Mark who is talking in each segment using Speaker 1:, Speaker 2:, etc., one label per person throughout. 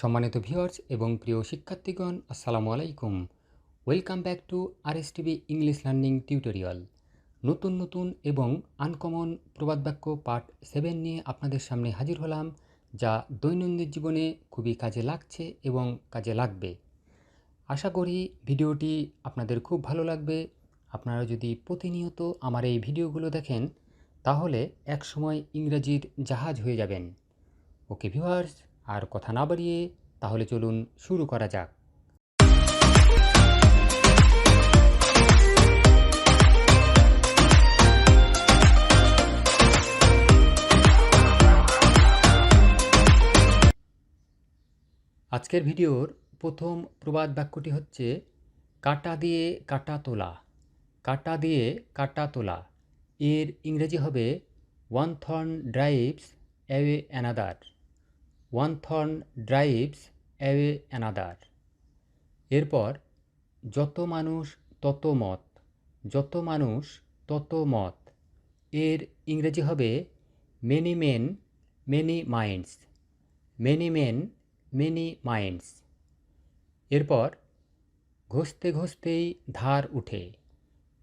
Speaker 1: সম্মানিত ভিউয়ার্স এবং প্রিয় শিক্ষার্থীগণ, আসসালামু আলাইকুম। Welcome back to RS TV English learning tutorial. নতুন নতুন এবং আনকমন প্রবাদ বাক্য পার্ট 7 নিয়ে আপনাদের সামনে হাজির হলাম, যা দৈনন্দিন জীবনে খুবই কাজে লাগছে এবং কাজে লাগবে। আশা করি ভিডিওটি আপনাদের খুব ভালো লাগবে। আপনারা যদি প্রতিনিয়ত আমার এই ভিডিওগুলো দেখেন, তাহলে একসময় ইংরেজির জাহাজ হয়ে যাবেন। ওকে ভিউয়ার্স, আর কথা না বাড়িয়ে তাহলে চলুন শুরু করা যাক। আজকের ভিডিওর প্রথম প্রবাদ বাক্যটি হচ্ছে কাঁটা দিয়ে কাঁটা তোলা। কাঁটা দিয়ে কাঁটা তোলা এর ইংরেজি হবে one thorn drives away another. One thorn drives away another. এরপর যত মানুষ তত মত। যত মানুষ তত মত এর ইংরেজি হবে many men many minds. Many men many minds. এরপর ঘষতে ঘষতেই ধার উঠে।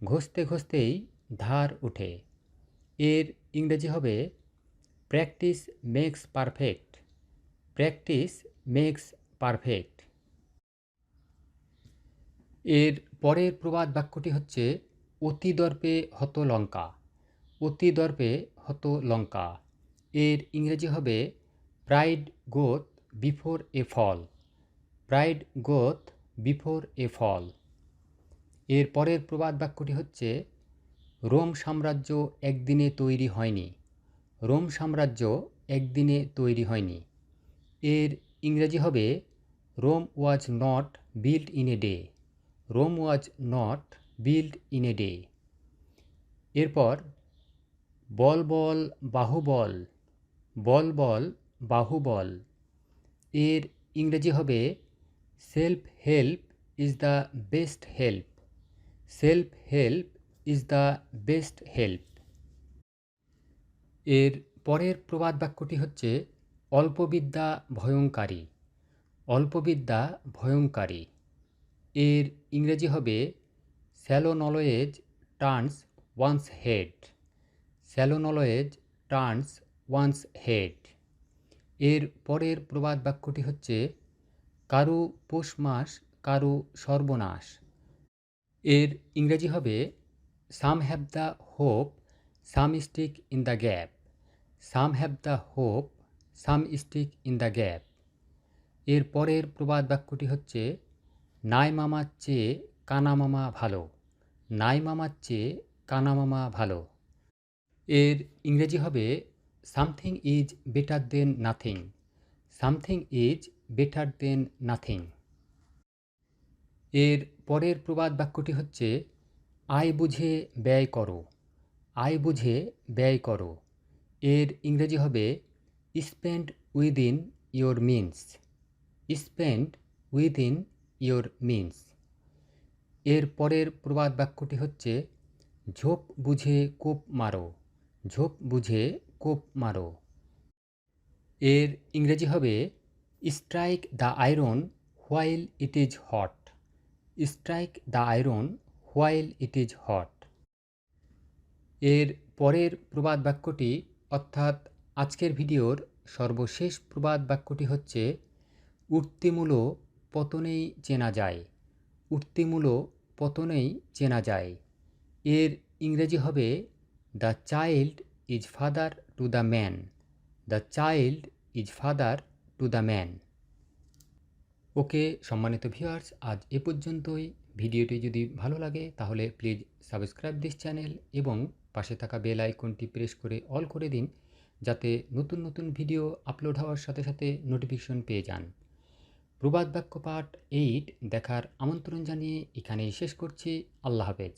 Speaker 1: ঘষতে ঘষতেই ধার উঠে এর ইংরেজি হবে practice makes perfect. Practice makes perfect. এর পরের প্রবাদ বাক্যটি হচ্ছে অতি দর্পে হত লঙ্কা। অতি দর্পে হত লঙ্কা এর ইংরেজি হবে pride goeth before a fall. Pride goeth before a fall. এর পরের প্রবাদ বাক্যটি হচ্ছে রোম সাম্রাজ্য একদিনে তৈরি হয়নি। রোম সাম্রাজ্য একদিনে তৈরি হয়নি এর ইংরেজি হবে Rome was not built in a day. Rome was not built in a day. এরপর বল বল বাহুবল। বল বল বাহুবল এর ইংরেজি হবে self help is the best help. Self help is the best help. এর পরের প্রবাদ বাক্যটি হচ্ছে অল্পবিদ্যা ভয়ঙ্করী। অল্পবিদ্যা ভয়ঙ্করী এর ইংরেজি হবে shallow knowledge turns once head. Shallow knowledge turns once head. এর পরের প্রবাদ বাক্যটি হচ্ছে কারু পৌষ মাস কারু সর্বনাশ। এর ইংরেজি হবে সাম have the hope some stick in the gap. Some have the hope some stick in the gap. এর পরের প্রবাদ বাক্যটি হচ্ছে নাই মামার চেয়ে কানা মামা ভালো। নাই মামার চেয়ে কানা মামা ভালো এর ইংরেজি হবে something is better then nothing. Something is better then nothing. এর পরের প্রবাদ বাক্যটি হচ্ছে আয় বুঝে ব্যয় করো। আয় বুঝে ব্যয় করো এর ইংরেজি হবে spend within your means. Spend within your means. এর পরের প্রবাদ বাক্যটি হচ্ছে ঝোপ বুঝে কোপ মারো। ঝোপ বুঝে কোপ মারো এর ইংরেজি হবে strike the iron while it is hot. Strike the iron while it is hot. এর পরের প্রবাদ বাক্যটি অর্থাৎ আজকের ভিডিওর সর্বশেষ প্রবাদ বাক্যটি হচ্ছে উক্তিমূলো পতনেই চেনা যায়। উক্তিমূলো পতনেই চেনা যায় এর ইংরেজি হবে the child is father to the man. The child is father to the man. Okay সম্মানিত ভিউয়ার্স, আজ এ পর্যন্তই। ভিডিওটি যদি ভালো লাগে তাহলে প্লিজ সাবস্ক্রাইব দিস চ্যানেল এবং পাশে থাকা বেল আইকনটি প্রেস করে অল করে দিন, যাতে নতুন নতুন ভিডিও আপলোড হওয়ার সাথে সাথে নোটিফিকেশন পেয়ে যান। প্রবাদ বাক্য পার্ট 8 দেখার আমন্ত্রণ জানিয়ে এখানেই শেষ করছি। আল্লাহ হাফেজ।